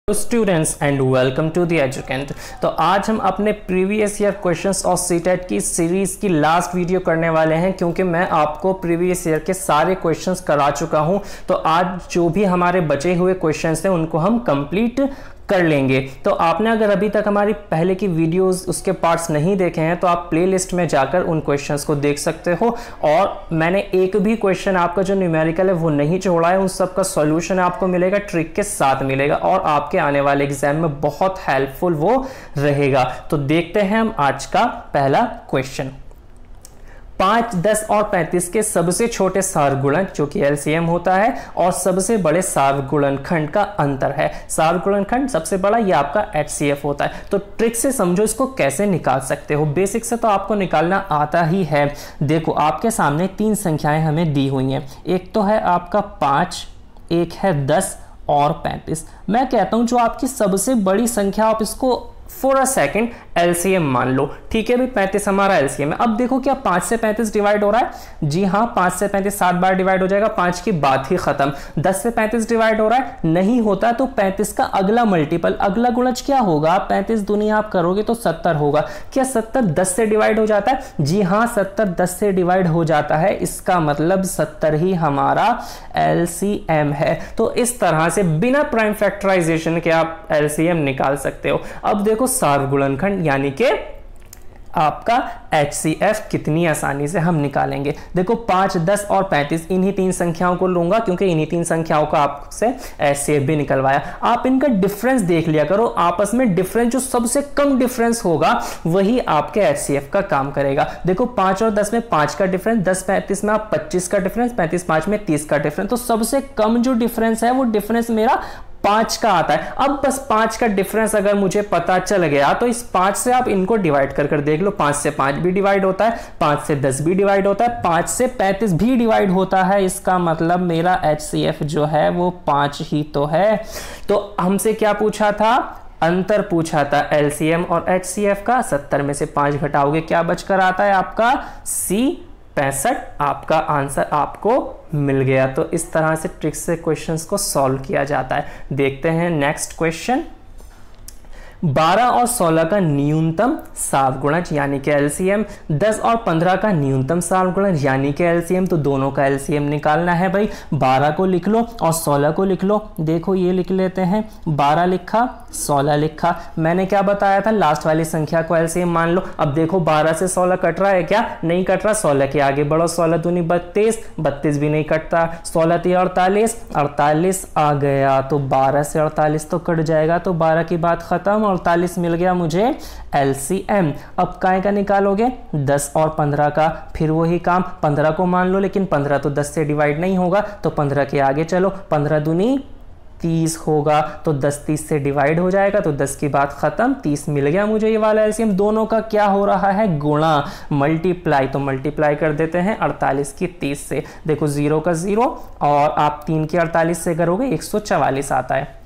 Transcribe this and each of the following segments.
Students and welcome to the Educent. तो आज हम अपने प्रीवियस ईयर क्वेश्चंस और सीटेट की सीरीज की लास्ट वीडियो करने वाले हैं, क्योंकि मैं आपको प्रीवियस ईयर के सारे क्वेश्चंस करा चुका हूं। तो आज जो भी हमारे बचे हुए क्वेश्चंस हैं उनको हम कंप्लीट कर लेंगे। तो आपने अगर अभी तक हमारी पहले की वीडियोस उसके पार्ट्स नहीं देखे हैं तो आप प्लेलिस्ट में जाकर उन क्वेश्चंस को देख सकते हो। और मैंने एक भी क्वेश्चन आपका जो न्यूमेरिकल है वो नहीं छोड़ा है, उन सब का सॉल्यूशन आपको मिलेगा, ट्रिक के साथ मिलेगा और आपके आने वाले एग्जाम में बहुत हेल्पफुल वो रहेगा। तो देखते हैं हम आज का पहला क्वेश्चन। 5, 10 और 35 के सबसे छोटे सार्वगुणक जो कि एलसीएम होता है और सबसे बड़े सार्वगुणनखंड का अंतर है। सार्वगुणनखंड सबसे बड़ा ये आपका एचसीएफ होता है। तो ट्रिक से समझो इसको कैसे निकाल सकते हो। बेसिक से तो आपको निकालना आता ही है। देखो आपके सामने 3 संख्याएं हमें दी हुई हैं। एक तो है आपका 5, एक है 10 और 35। मैं कहता हूं जो आपकी सबसे बड़ी संख्या, आप इसको फॉर अ सेकेंड एलसीएम मान लो। ठीक है भाई, 35 हमारा एलसीएम है। अब देखो क्या 5 से 35 डिवाइड हो रहा है? जी हाँ, 5 से 35 7 बार डिवाइड हो जाएगा, 5 की बात ही खत्म। 10 से 35 डिवाइड हो रहा है? नहीं होता। तो 35 का अगला मल्टीपल, अगला गुणज क्या होगा? 35 दुनिया आप करोगे तो 70 होगा। क्या 70 10 से डिवाइड हो जाता है? जी हाँ, 70 10 से डिवाइड हो जाता है। इसका मतलब 70 ही हमारा एलसीएम है। तो इस तरह से बिना प्राइम फैक्टराइजेशन के आप एलसीएम निकाल सकते हो। अब देखो सार्वगुणनखंड यानी कि आपका HCF कितनी आसानी से हम निकालेंगे। देखो 5, 10 और 35 इन्हीं 3 संख्याओं को लूंगा, क्योंकि इन्हीं 3 संख्याओं का आपसे HCF भी निकलवाया। आप इनका डिफरेंस देख लिया करो, आपस में डिफरेंस जो सबसे कम डिफरेंस होगा वही आपके HCF का काम करेगा। देखो 5 और 10 में 5 का डिफरेंस, 10 35 में आप 25 का डिफरेंस, 35 5 में 30 का डिफरेंस। तो सबसे कम जो डिफरेंस है वो डिफरेंस मेरा 5 का आता है। अब बस 5 का डिफरेंस अगर मुझे पता चल गया तो इस 5 से आप इनको डिवाइड कर देख लो। 5 से 5 भी डिवाइड होता है, 5 से 10 भी डिवाइड होता है, 5 से 35 भी डिवाइड होता है। इसका मतलब मेरा HCF जो है वो 5 ही तो है। तो हमसे क्या पूछा था? अंतर पूछा था LCM और HCF का। 70 में से 5 घटाओगे क्या बचकर आता है? आपका C 65। आपका आंसर आपको मिल गया। तो इस तरह से ट्रिक से क्वेश्चंस को सॉल्व किया जाता है। देखते हैं नेक्स्ट क्वेश्चन। 12 और 16 का न्यूनतम सार्वगुणज यानी कि एलसीएम, 10 और 15 का न्यूनतम सार्वगुणज यानी कि एलसीएम। तो दोनों का एलसीएम निकालना है भाई। 12 को लिख लो और 16 को लिख लो। देखो ये लिख लेते हैं, 12 लिखा 16 लिखा। मैंने क्या बताया था? लास्ट वाली संख्या को एलसीएम मान लो। अब देखो 12 से 16 कट रहा है क्या? नहीं कट रहा। 16 के आगे बढ़ो, 16 दूनी 32, 32 भी नहीं कटता। 16 3 48, 48 आ गया। तो 12 से 48 तो कट जाएगा, तो 12 की बात खत्म। 48 मिल गया मुझे LCM। अब काय का निकालोगे? 10 और 15 का। फिर वही काम, 15 को मान लो, लेकिन 15 तो 10 से डिवाइड नहीं होगा, तो 15 के आगे चलो। 15 दूनी 30 होगा, तो 10 30 से डिवाइड हो जाएगा, तो 10 की बात खत्म। 30 मिल गया मुझे ये वाला LCM। दोनों का क्या हो रहा है? गुणा, मल्टीप्लाई। तो मल्टीप्लाई कर देते हैं 48 की 30 से। देखो 0 का 0 और आप 3 की 48 से करोगे 144 आता है।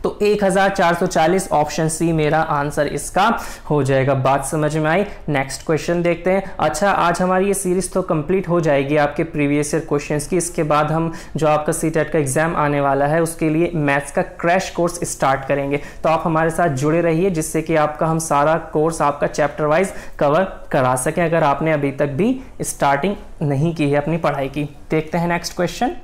तो 1440 ऑप्शन सी मेरा आंसर इसका हो जाएगा। बात समझ में आई? नेक्स्ट क्वेश्चन देखते हैं। अच्छा, आज हमारी ये सीरीज तो कंप्लीट हो जाएगी आपके प्रीवियस ईयर क्वेश्चंस की। इसके बाद हम जो आपका सीटेट का एग्जाम आने वाला है उसके लिए मैथ्स का क्रैश कोर्स स्टार्ट करेंगे। तो आप हमारे साथ जुड़े रहिए, जिससे कि आपका हम सारा कोर्स आपका चैप्टर वाइज कवर करा सकें, अगर आपने अभी तक भी स्टार्टिंग नहीं की है अपनी पढ़ाई की। देखते हैं नेक्स्ट क्वेश्चन।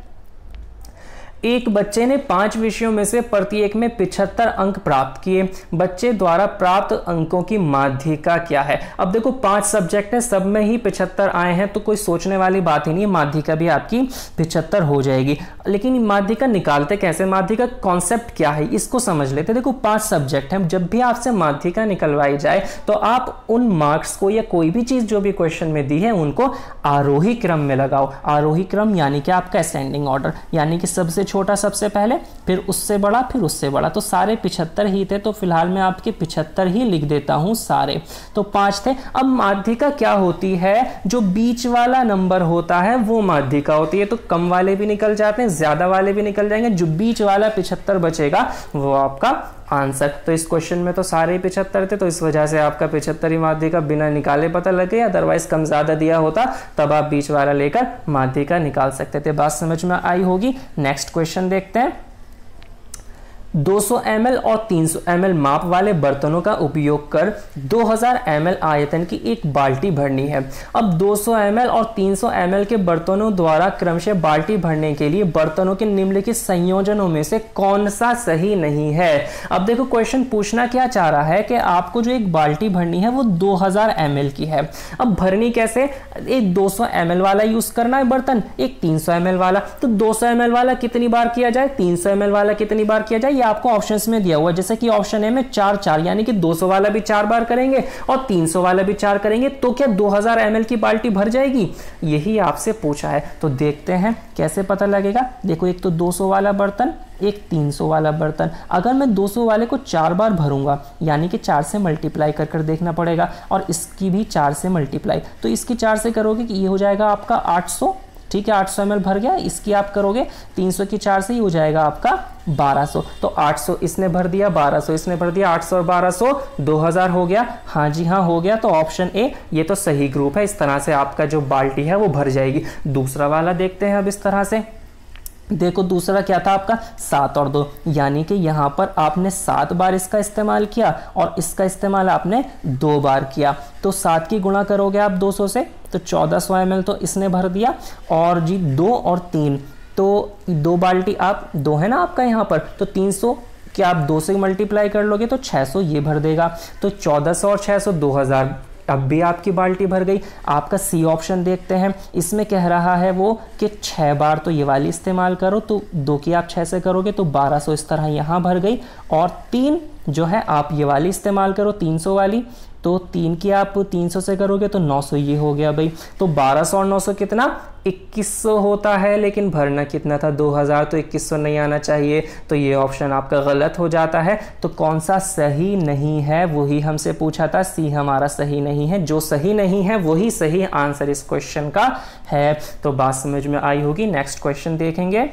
एक बच्चे ने 5 विषयों में से प्रत्येक में 75 अंक प्राप्त किए। बच्चे द्वारा प्राप्त अंकों की माध्यिका क्या है? अब देखो 5 सब्जेक्ट है, सब में ही 75 आए हैं, तो कोई सोचने वाली बात ही नहीं है। माध्यिका भी आपकी 75 हो जाएगी। लेकिन माध्यिका निकालते कैसे? माध्यिका कॉन्सेप्ट क्या है इसको समझ लेते। देखो 5 सब्जेक्ट हैं, जब भी आपसे माध्यिका निकलवाई जाए तो आप उन मार्क्स को या कोई भी चीज जो भी क्वेश्चन में दी है उनको आरोही क्रम में लगाओ। आरोही क्रम यानी कि आपका असेंडिंग ऑर्डर, यानी कि सबसे छोटा सबसे पहले, फिर उससे बड़ा, फिर उससे बड़ा। तो सारे 75 ही थे, तो फिलहाल मैं आपके 75 ही लिख देता हूं सारे। तो 5 थे। अब माध्यिका क्या होती है? जो बीच वाला नंबर होता है वो माध्यिका होती है। तो कम वाले भी निकल जाते हैं, ज्यादा वाले भी निकल जाएंगे, जो बीच वाला 75 बचेगा वो आपका आंसर। तो इस क्वेश्चन में तो सारे 75 थे, तो इस वजह से आपका 75 ही माध्यिका बिना निकाले पता लग गया। अदरवाइज कम ज्यादा दिया होता तब आप बीच वाला लेकर माध्यिका निकाल सकते थे। बात समझ में आई होगी। नेक्स्ट क्वेश्चन देखते हैं। 200 ml और 300 ml माप वाले बर्तनों का उपयोग कर 2000 ml आयतन की एक बाल्टी भरनी है। अब 200 ml और 300 ml के बर्तनों द्वारा क्रमशः बाल्टी भरने के लिए बर्तनों के निम्नलिखित संयोजनों में से कौन सा सही नहीं है। अब देखो क्वेश्चन पूछना क्या चाह रहा है कि आपको जो एक बाल्टी भरनी है वो 2000 ml की है। अब भरनी कैसे, एक 200 ml वाला यूज करना है बर्तन, एक 300 ml वाला। तो 200 ml वाला कितनी बार किया जाए, 300 ml वाला कितनी बार किया जाए, ये आपको ऑप्शंस में दिया हुआ है। जैसे कि ऑप्शन ए में 4 4, यानी कि 200 वाला भी 4 बार करेंगे और 300 वाला भी 4 करेंगे तो क्या 2000 ml की बाल्टी भर जाएगी, यही आपसे पूछा है। तो देखते हैं कैसे पता लगेगा। देखो एक तो 200 वाला बर्तन, एक 300 वाला बर्तन। अगर मैं 200 वाले को 4 बार भरूंगा यानी कि 4 से मल्टीप्लाई कर कर देखना पड़ेगा, और इसकी भी 4 से मल्टीप्लाई, तो इसकी 4 से करोगे कि ये हो जाएगा आपका 800, ठीक है 800 ml भर गया। इसकी आप करोगे 300 की 4 से ही हो जाएगा आपका 1200। तो 800 इसने भर दिया, 1200 इसने भर दिया, 800 और 1200 2000 हो गया। हाँ जी हाँ हो गया। तो ऑप्शन ए ये तो सही ग्रुप है। इस तरह से आपका जो बाल्टी है वो भर जाएगी। दूसरा वाला देखते हैं अब इस तरह से। देखो दूसरा क्या था आपका 7 और 2, यानी कि यहाँ पर आपने 7 बार इसका इस्तेमाल किया और इसका इस्तेमाल आपने 2 बार किया। तो 7 की गुणा करोगे आप 200 से तो 1400 ml तो इसने भर दिया। और जी 2 और 3, तो 2 बाल्टी आप 2 है ना आपका यहाँ पर, तो 300 कि आप 2 से मल्टीप्लाई कर लोगे तो 600 ये भर देगा। तो 1400 और 600 2000, अब भी आपकी बाल्टी भर गई। आपका सी ऑप्शन देखते हैं, इसमें कह रहा है वो कि 6 बार तो ये वाली इस्तेमाल करो, तो 2 की आप 6 से करोगे तो 1200 इस तरह यहाँ भर गई। और 3 जो है आप ये वाली इस्तेमाल करो 300 वाली, तो 3 की आप 300 से करोगे तो 900 ये हो गया भाई। तो 1200 और 900 कितना 2100 होता है, लेकिन भरना कितना था 2000, तो 2100 नहीं आना चाहिए। तो ये ऑप्शन आपका गलत हो जाता है। तो कौन सा सही नहीं है वही हमसे पूछा था, सी हमारा सही नहीं है। जो सही नहीं है वही सही आंसर इस क्वेश्चन का है। तो बात समझ में आई होगी। नेक्स्ट क्वेश्चन देखेंगे।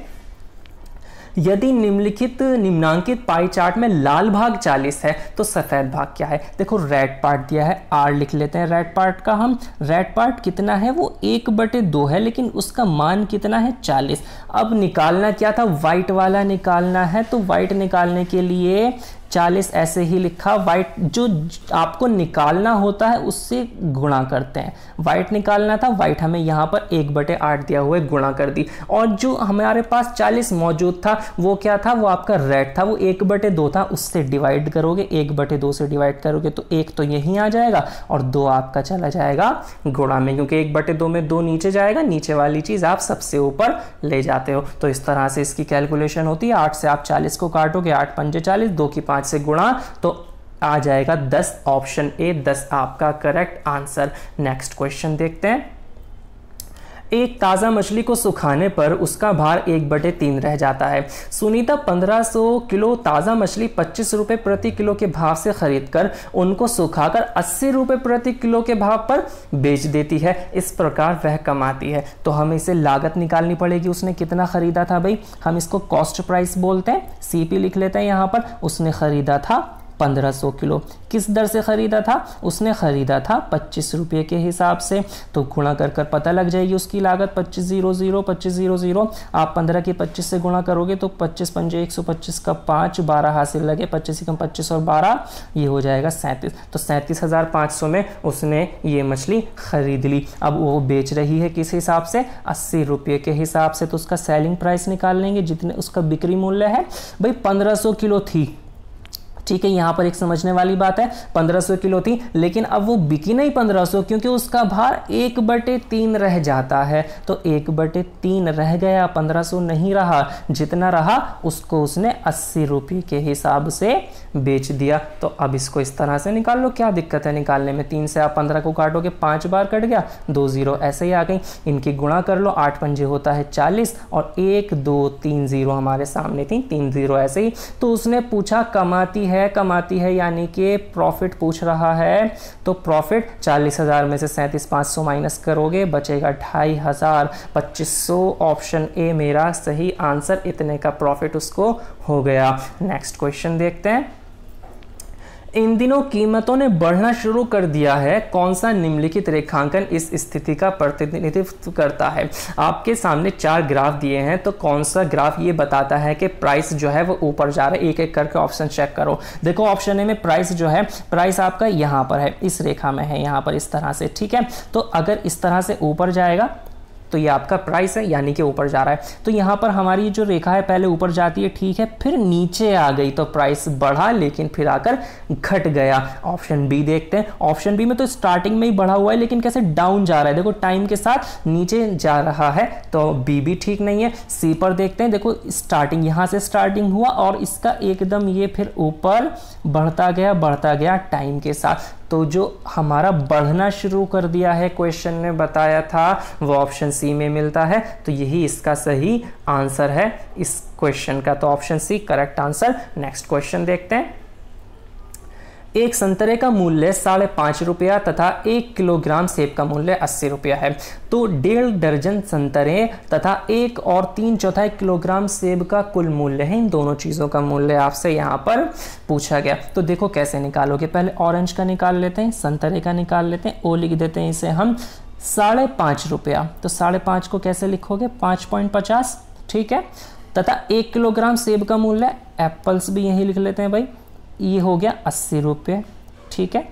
यदि निम्नांकित पाई चार्ट में लाल भाग 40 है तो सफेद भाग क्या है। देखो रेड पार्ट दिया है, आर लिख लेते हैं रेड पार्ट का हम। रेड पार्ट कितना है वो 1/2 है, लेकिन उसका मान कितना है 40। अब निकालना क्या था, वाइट वाला निकालना है। तो वाइट निकालने के लिए 40 ऐसे ही लिखा। वाइट जो आपको निकालना होता है उससे गुणा करते हैं। वाइट निकालना था, वाइट हमें यहाँ पर 1/8 दिया हुआ है, गुणा कर दी। और जो हमारे पास 40 मौजूद था वो क्या था, वो आपका रेड था, वो 1/2 था। उससे डिवाइड करोगे, 1/2 से डिवाइड करोगे तो 1 तो यहीं आ जाएगा और 2 आपका चला जाएगा गुणा में, क्योंकि 1/2 में 2 नीचे जाएगा, नीचे वाली चीज आप सबसे ऊपर ले जाते हो। तो इस तरह से इसकी कैलकुलेशन होती है। 8 से आप 40 को काटोगे, 8 पंजे 40, 2 की 5 से गुणा, तो आ जाएगा 10। ऑप्शन ए 10 आपका करेक्ट आंसर। नेक्स्ट क्वेश्चन देखते हैं। एक ताज़ा मछली को सुखाने पर उसका भार 1/3 रह जाता है। सुनीता 1500 किलो ताज़ा मछली 25 रुपये प्रति किलो के भाव से खरीदकर उनको सुखाकर 80 रुपये प्रति किलो के भाव पर बेच देती है। इस प्रकार वह कमाती है। तो हमें इसे लागत निकालनी पड़ेगी, उसने कितना खरीदा था भाई। हम इसको कॉस्ट प्राइस बोलते हैं, सीपी लिख लेते हैं यहाँ पर। उसने खरीदा था 1500 किलो। किस दर से खरीदा था, उसने खरीदा था 25 रुपये के हिसाब से। तो गुणा कर कर पता लग जाएगी उसकी लागत 2500 आप 15 की 25 से गुणा करोगे तो 25 पंजे 125 का 5, 12 हासिल लगे, 25 कम 25 और 12 ये हो जाएगा 37। तो 37,500 में उसने ये मछली खरीद ली। अब वो बेच रही है किस हिसाब से, 80 रुपये के हिसाब से। तो उसका सेलिंग प्राइस निकाल लेंगे, जितने उसका बिक्री मूल्य है भाई 1500 किलो थी, ठीक है। यहाँ पर एक समझने वाली बात है, 1500 किलो थी, लेकिन अब वो बिकी नहीं 1500, क्योंकि उसका भार 1/3 रह जाता है। तो 1/3 रह गया, 1500 नहीं रहा। जितना रहा उसको उसने 80 रुपये के हिसाब से बेच दिया। तो अब इसको इस तरह से निकाल लो, क्या दिक्कत है निकालने में। 3 से आप 15 को काटोगे, 5 बार कट गया, 2 0 ऐसे ही आ गई। इनकी गुणा कर लो, 8 पंजे होता है 40 और 1 2 3 0 हमारे सामने थी, 3 0 ऐसे ही। तो उसने पूछा कमाती है यानी कि प्रॉफिट पूछ रहा है। तो प्रॉफिट 40,000 में से 37,500 माइनस करोगे, बचेगा 2,500, 2500। ऑप्शन ए मेरा सही आंसर, इतने का प्रॉफिट उसको हो गया। नेक्स्ट क्वेश्चन देखते हैं। इन दिनों कीमतों ने बढ़ना शुरू कर दिया है, कौन सा निम्नलिखित रेखांकन इस स्थिति का प्रतिनिधित्व करता है। आपके सामने 4 ग्राफ दिए हैं, तो कौन सा ग्राफ ये बताता है कि प्राइस जो है वो ऊपर जा रहा है। एक एक करके ऑप्शन चेक करो। देखो ऑप्शन ए में प्राइस जो है, प्राइस आपका यहाँ पर है, इस रेखा में है, यहाँ पर इस तरह से, ठीक है। तो अगर इस तरह से ऊपर जाएगा तो ये आपका प्राइस है, यानी कि ऊपर जा रहा है। तो यहाँ पर हमारी जो रेखा है पहले ऊपर जाती है, ठीक है, फिर नीचे आ गई तो प्राइस बढ़ा, लेकिन फिर आकर घट गया। ऑप्शन बी देखते हैं। ऑप्शन बी में तो स्टार्टिंग में ही बढ़ा हुआ है, लेकिन कैसे डाउन जा रहा है, देखो टाइम के साथ नीचे जा रहा है, तो बी भी ठीक नहीं है। सी पर देखते हैं, देखो स्टार्टिंग यहाँ से स्टार्टिंग हुआ और इसका एकदम ये फिर ऊपर बढ़ता गया टाइम के साथ। तो जो हमारा बढ़ना शुरू कर दिया है क्वेश्चन ने बताया था, वो ऑप्शन सी में मिलता है। तो यही इसका सही आंसर है इस क्वेश्चन का। तो option C correct answer. Next question देखते हैं। एक संतरे का मूल्य 5.5 रुपया तथा 1 किलोग्राम सेब का मूल्य 80 रुपया है, तो 1.5 दर्जन संतरे तथा 1 और 3/4 किलोग्राम सेब का कुल मूल्य है। इन दोनों चीज़ों का मूल्य आपसे यहाँ पर पूछा गया। तो देखो कैसे निकालोगे। पहले ऑरेंज का निकाल लेते हैं, संतरे का निकाल लेते हैं, ओ लिख देते हैं इसे हम 5.5 रुपया। तो 5.5 को कैसे लिखोगे, 5.50, ठीक है। तथा 1 किलोग्राम सेब का मूल्य, एप्पल्स भी यही लिख लेते हैं भाई, ये हो गया 80 रुपये, ठीक है।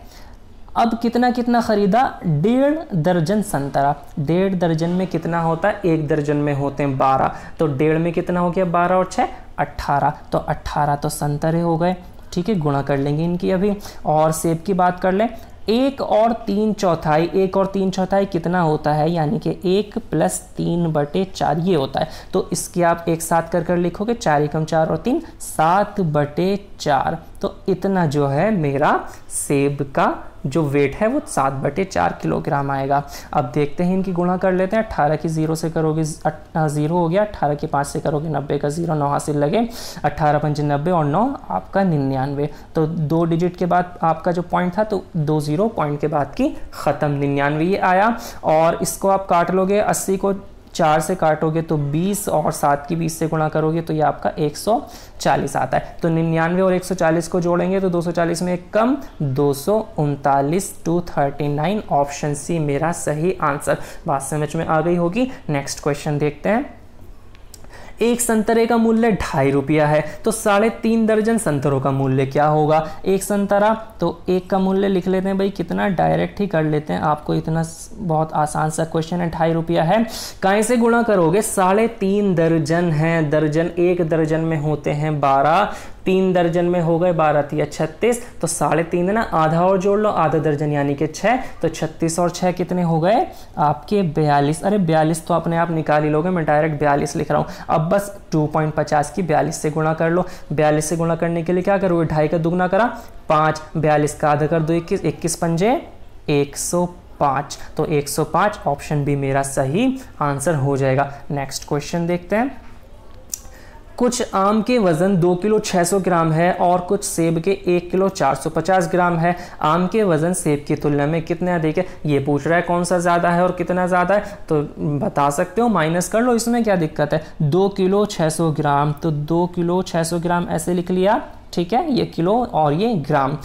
अब कितना कितना खरीदा, 1.5 दर्जन संतरा। 1.5 दर्जन में कितना होता है, 1 दर्जन में होते हैं 12, तो 1.5 में कितना हो गया, 12 और 6 18, तो 18 तो संतरे हो गए, ठीक है। गुणा कर लेंगे इनकी अभी। और सेब की बात कर लें, 1 और 3/4 कितना होता है, यानी कि 1 + 3/4 ये होता है। तो इसकी आप एक साथ कर लिखोगे, 4 × 4 और 3 7/4। तो इतना जो है मेरा सेब का जो वेट है वो 7/4 किलोग्राम आएगा। अब देखते हैं इनकी गुणा कर लेते हैं। 18 की 0 से करोगे 0 हो गया, 18 की 5 से करोगे 90 का 0, 9 हासिल लगे, 18 × 5 90 और 9 आपका 99। तो 2 डिजिट के बाद आपका जो पॉइंट था, तो 2 0 पॉइंट के बाद की ख़त्म, 99 ये आया। और इसको आप काट लोगे, 80 को 4 से काटोगे तो 20 और 7 की 20 से गुणा करोगे तो ये आपका 140 आता है। तो 99 और 140 को जोड़ेंगे तो 240 में एक कम, 239 239। ऑप्शन सी मेरा सही आंसर। बात समझ में आ गई होगी। नेक्स्ट क्वेश्चन देखते हैं। एक संतरे का मूल्य 2.5 रुपया है, तो 3.5 दर्जन संतरों का मूल्य क्या होगा। एक संतरा, तो एक का मूल्य लिख लेते हैं भाई, कितना, डायरेक्ट ही कर लेते हैं, आपको इतना बहुत आसान सा क्वेश्चन है। 2.5 रुपया है, काहे से गुणा करोगे, 3.5 दर्जन है, दर्जन 1 दर्जन में होते हैं 12, 3 दर्जन में हो गए 12 × 36, तो 3.5 ना, आधा और जोड़ लो, आधा दर्जन यानी कि 6, तो 36 और 6 कितने हो गए आपके 42। अरे 42 तो अपने आप निकाल ही लोगे, मैं डायरेक्ट 42 लिख रहा हूँ। अब बस 2.50 की 42 से गुणा कर लो। 42 से गुणा करने के लिए क्या करोगे, 2.5 का दुगना करा 5, 42 का आधा कर दो 21, 21 पंजे 105, तो 105 ऑप्शन बी मेरा सही आंसर हो जाएगा। नेक्स्ट क्वेश्चन देखते हैं। कुछ आम के वजन 2 किलो 600 ग्राम है और कुछ सेब के 1 किलो 450 ग्राम है। आम के वजन सेब की तुलना में कितने अधिक है, ये पूछ रहा है कौन सा ज़्यादा है और कितना ज़्यादा है। तो बता सकते हो, माइनस कर लो, इसमें क्या दिक्कत है। 2 किलो 600 ग्राम, तो 2 किलो 600 ग्राम ऐसे लिख लिया, ठीक है, ये किलो और ये ग्राम।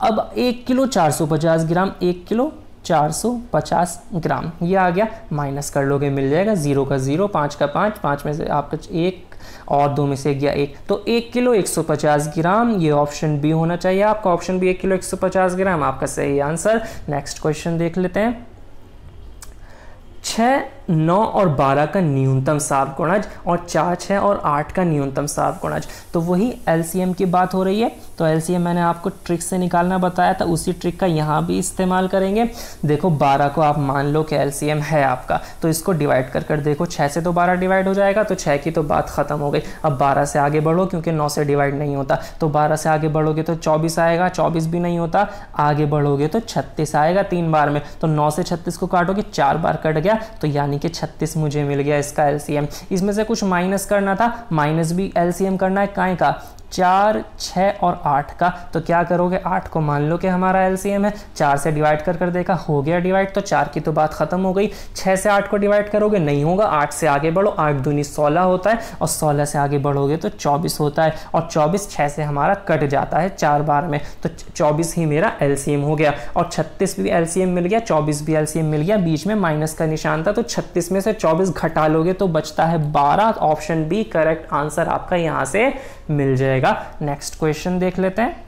अब 1 किलो 450 ग्राम, 1 किलो 450 ग्राम, ये आ गया, माइनस कर लोगे मिल जाएगा, 0 का 0, 5 का 5, 5 में से आपका 1 और 2 में से गया 1, तो 1 किलो 150 ग्राम, ये ऑप्शन बी होना चाहिए आपका। ऑप्शन बी 1 किलो 150 ग्राम आपका सही आंसर। नेक्स्ट क्वेश्चन देख लेते हैं। 6, 9 और 12 का न्यूनतम साफ गुणज और 4, 6 और 8 का न्यूनतम साफ गुणज, तो वही एलसीएम की बात हो रही है। तो एलसीएम मैंने आपको ट्रिक से निकालना बताया था, उसी ट्रिक का यहाँ भी इस्तेमाल करेंगे। देखो 12 को आप मान लो कि एलसीएम है आपका, तो इसको डिवाइड कर देखो, 6 से तो 12 डिवाइड हो जाएगा, तो 6 की तो बात खत्म हो गई। अब 12 से आगे बढ़ो, क्योंकि 9 से डिवाइड नहीं होता, तो 12 से आगे बढ़ोगे तो 24 आएगा, 24 भी नहीं होता, आगे बढ़ोगे तो 36 आएगा 3 बार में, तो 9 से 36 को काटोगे 4 बार कट गया, तो यानी कि 36 मुझे मिल गया इसका एलसीएम। इसमें से कुछ माइनस करना था, माइनस भी एलसीएम करना है, काहे का, 4, 6 और 8 का। तो क्या करोगे, 8 को मान लो कि हमारा एलसीएम है, 4 से डिवाइड कर देखा, हो गया डिवाइड, तो 4 की तो बात खत्म हो गई। 6 से 8 को डिवाइड करोगे, नहीं होगा, 8 से आगे बढ़ो, 8 दूनी 16 होता है, और 16 से आगे बढ़ोगे तो 24 होता है, और 24 6 से हमारा कट जाता है 4 बार में, तो 24 ही मेरा एलसीएम हो गया। और 36 भी एलसीएम मिल गया, 24 भी एलसीएम मिल गया, बीच में माइनस का निशान था, तो 36 में से 24 घटा लोगे तो बचता है 12। ऑप्शन बी करेक्ट आंसर आपका यहां से मिल जाएगा। नेक्स्ट क्वेश्चन देख लेते हैं।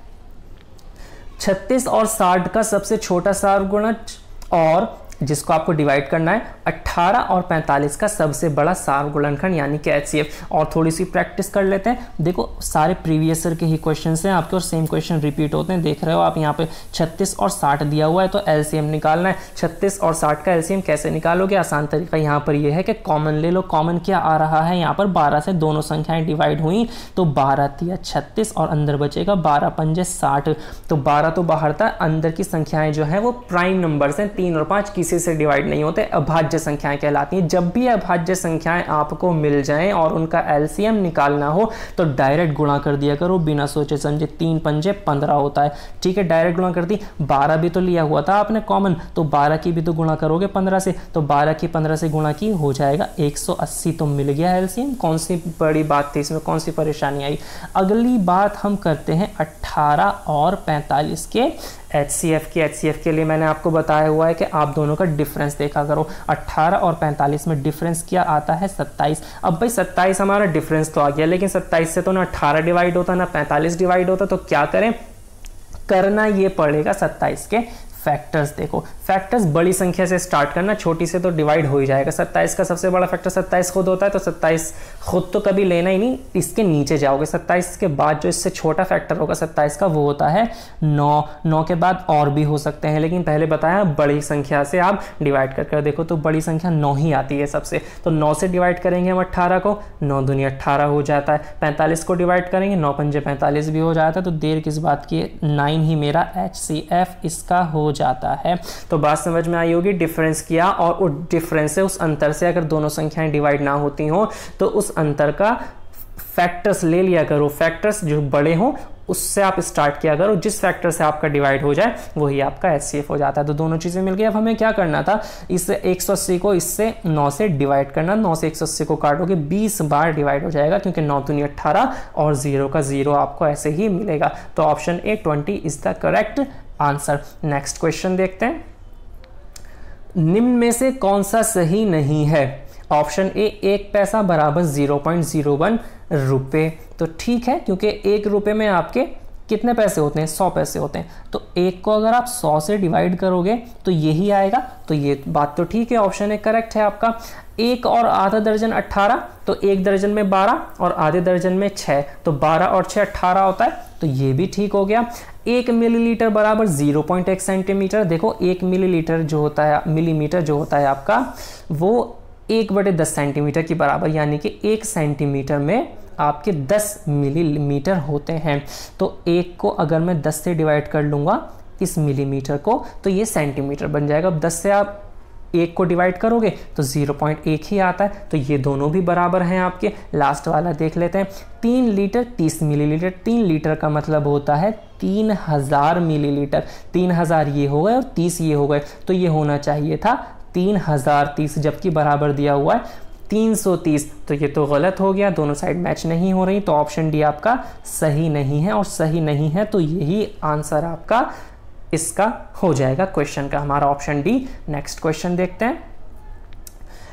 36 और 60 का सबसे छोटा सार्वगुणज और जिसको आपको डिवाइड करना है 18 और 45 का सबसे बड़ा सार्वगुणनखंड यानी कि एचसीएफ। और थोड़ी सी प्रैक्टिस कर लेते हैं। देखो सारे प्रीवियस ईयर के ही क्वेश्चंस हैं आपके और सेम क्वेश्चन रिपीट होते हैं, देख रहे हो आप यहाँ पे 36 और 60 दिया हुआ है, तो एलसीएम निकालना है। 36 और 60 का एलसीएम कैसे निकालोगे, आसान तरीका यहाँ पर यह है कि कॉमन ले लो। कॉमन क्या आ रहा है यहाँ पर, 12 से दोनों संख्याएं डिवाइड हुई, तो 12 तिया 36 और अंदर बचेगा 12 पंजे 60। तो 12 तो बाहर था, अंदर की संख्याएं जो है वो प्राइम नंबर्स हैं, 3 और 5 किसी से डिवाइड नहीं होते, अभाज्य संख्याएं कहलाती हैं। जब भी अभाज्य संख्याएं आपको मिल जाएं और उनका एलसीएम निकालना हो तो डायरेक्ट गुणा कर दिया करो बिना सोचे समझे। 3 पंजे 15 होता है, ठीक है, डायरेक्ट गुणा कर दी। 12 भी तो लिया हुआ था आपने कॉमन, तो 12 की भी तो गुणा करोगे 15 से, तो 12 की 15 से गुणा की हो जाएगा 180, तो मिल गया एलसीएम। कौन सी बड़ी बात थी इसमें, कौन सी परेशानी आई। अगली बात हम करते हैं 18 और 45 के एचसीएफ की। एचसीएफ के लिए मैंने आपको बताया हुआ है कि आप दोनों का डिफरेंस देखा करो। 18 और 45 में डिफरेंस क्या आता है, 27। अब भाई 27 हमारा डिफरेंस तो आ गया, लेकिन 27 से तो ना 18 डिवाइड होता ना 45 डिवाइड होता, तो क्या करें, करना ये पड़ेगा 27 के फैक्टर्स। देखो फैक्टर्स बड़ी संख्या से स्टार्ट करना, छोटी से तो डिवाइड हो ही जाएगा। 27 का सबसे बड़ा फैक्टर 27 खुद होता है, तो 27 खुद तो कभी लेना ही नहीं, इसके नीचे जाओगे। 27 के बाद जो इससे छोटा फैक्टर होगा 27 का वो होता है 9। 9 के बाद और भी हो सकते हैं, लेकिन पहले बताया बड़ी संख्या से आप डिवाइड कर देखो तो बड़ी संख्या 9 ही आती है सबसे। तो 9 से डिवाइड करेंगे हम 18 को, 9 दूनी 18 हो जाता है। 45 को डिवाइड करेंगे, 9 पंजे 45 भी हो जाता है। तो देर किस बात की, 9 ही मेरा HCF इसका हो जाता है। तो बात समझ में आई होगी, डिफरेंस किया और उस डिफरेंस से, उस अंतर से अगर दोनों संख्याएं डिवाइड ना होती हो तो उस अंतर का फैक्टर्स ले लिया करो। फैक्टर्स जो बड़े हों उससे आप स्टार्ट किया करो, जिस फैक्टर से आपका डिवाइड हो जाए वही आपका एचसीएफ हो जाता है। तो दोनों चीजें मिल गई। अब हमें क्या करना था, इस 180 को इससे 9 से डिवाइड करना। 9 से 180 को काटोगे 20 बार डिवाइड हो जाएगा, क्योंकि 9 दूनी 18 और 0 का 0 आपको ऐसे ही मिलेगा। तो option A 20 is the correct answer. Next question देखते हैं। निम्न में से कौन सा सही नहीं है। ऑप्शन ए 1 पैसा बराबर 0.01 रुपए। तो ठीक है, क्योंकि 1 रुपए में आपके कितने पैसे होते हैं, 100 पैसे होते हैं। तो 1 को अगर आप 100 से डिवाइड करोगे तो यही आएगा। तो ये बात तो ठीक है, ऑप्शन ए करेक्ट है आपका। 1 और आधा दर्जन 18, तो 1 दर्जन में 12 और आधे दर्जन में 6, तो 12 और 6 18 होता है, तो ये भी ठीक हो गया। 1 मिलीलीटर बराबर 0.1 सेंटीमीटर। देखो 1 मिलीलीटर जो होता है, मिलीमीटर जो होता है आपका, वो 1/10 सेंटीमीटर के बराबर, यानी कि 1 सेंटीमीटर में आपके 10 मिलीमीटर होते हैं। तो 1 को अगर मैं 10 से डिवाइड कर लूँगा इस मिलीमीटर को, तो ये सेंटीमीटर बन जाएगा। अब 10 से आप 1 को डिवाइड करोगे तो 0.1 ही आता है। तो ये दोनों भी बराबर हैं आपके। लास्ट वाला देख लेते हैं। 3 लीटर 30 मिलीलीटर। 3 लीटर का मतलब होता है 3000 मिलीलीटर। 3000 ये हो गए और 30 ये हो गए, तो ये होना चाहिए था 3030, जबकि बराबर दिया हुआ है 330। तो ये तो गलत हो गया, दोनों साइड मैच नहीं हो रही। तो ऑप्शन डी आपका सही नहीं है, और सही नहीं है तो यही आंसर आपका इसका हो जाएगा क्वेश्चन का, हमारा ऑप्शन डी। नेक्स्ट क्वेश्चन देखते हैं।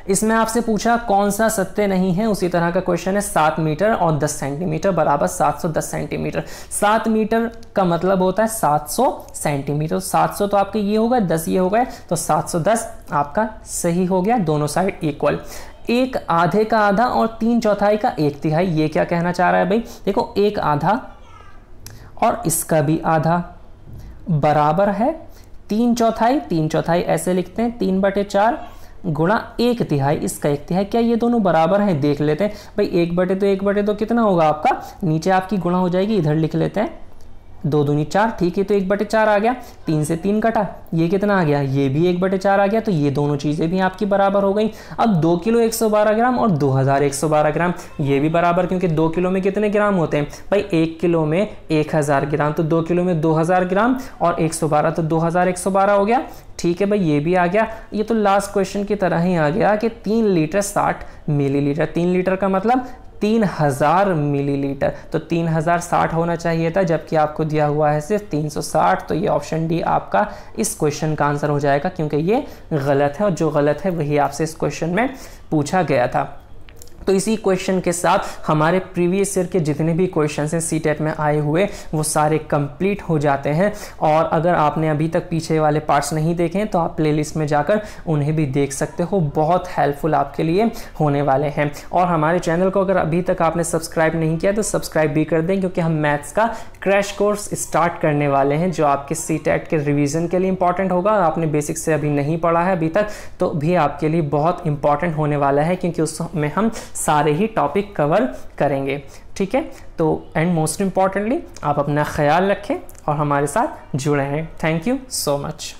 इसमें आपसे पूछा कौन सा सत्य नहीं है, उसी तरह का क्वेश्चन है। 7 मीटर और 10 सेंटीमीटर बराबर 710 सेंटीमीटर। 7 मीटर का मतलब होता है 700 सेंटीमीटर। 700 तो आपके ये हो गए, 10 ये हो गए, तो 710 आपका सही हो गया, दोनों साइड इक्वल। 1 आधे का आधा और 3/4 का 1/3। ये क्या कहना चाह रहा है भाई, देखो 1 आधा और इसका भी आधा बराबर है 3/4। 3/4 ऐसे लिखते हैं 3/4 गुणा 1/3, इसका 1/3। क्या ये दोनों बराबर हैं, देख लेते हैं भाई। 1/2 तो 1/2 तो कितना होगा आपका, नीचे आपकी गुणा हो जाएगी, इधर लिख लेते हैं 2 दूनी 4, ठीक है, तो 1/4 आ गया। 3 से 3 कटा, ये कितना आ गया, ये भी 1/4 आ गया। तो ये दोनों चीज़ें भी आपकी बराबर हो गई। अब 2 किलो 112 ग्राम और 2112 ग्राम, ये भी बराबर, क्योंकि 2 किलो में कितने ग्राम होते हैं भाई, 1 किलो में 1000 ग्राम, तो 2 किलो में 2000 ग्राम और 112 तो 2112 हो गया। ठीक है भाई, ये भी आ गया। ये तो लास्ट क्वेश्चन की तरह ही आ गया कि 3 लीटर 60 मिलीलीटर, 3 लीटर का मतलब 3000 मिलीलीटर, तो 3060 होना चाहिए था, जबकि आपको दिया हुआ है सिर्फ 360। तो ये ऑप्शन डी आपका इस क्वेश्चन का आंसर हो जाएगा, क्योंकि ये गलत है और जो गलत है वही आपसे इस क्वेश्चन में पूछा गया था। तो इसी क्वेश्चन के साथ हमारे प्रीवियस ईयर के जितने भी क्वेश्चंस हैं सीटेट में आए हुए वो सारे कंप्लीट हो जाते हैं। और अगर आपने अभी तक पीछे वाले पार्ट्स नहीं देखे हैं तो आप प्लेलिस्ट में जाकर उन्हें भी देख सकते हो, बहुत हेल्पफुल आपके लिए होने वाले हैं। और हमारे चैनल को अगर अभी तक आपने सब्सक्राइब नहीं किया तो सब्सक्राइब भी कर दें, क्योंकि हम मैथ्स का क्रैश कोर्स स्टार्ट करने वाले हैं जो आपके सीटेट के रिविजन के लिए इंपॉर्टेंट होगा। आपने बेसिक से अभी नहीं पढ़ा है अभी तक तो भी आपके लिए बहुत इंपॉर्टेंट होने वाला है, क्योंकि उसमें हम सारे ही टॉपिक कवर करेंगे। ठीक है, तो एंड मोस्ट इंपॉर्टेंटली आप अपना ख्याल रखें और हमारे साथ जुड़े रहें। Thank you so much.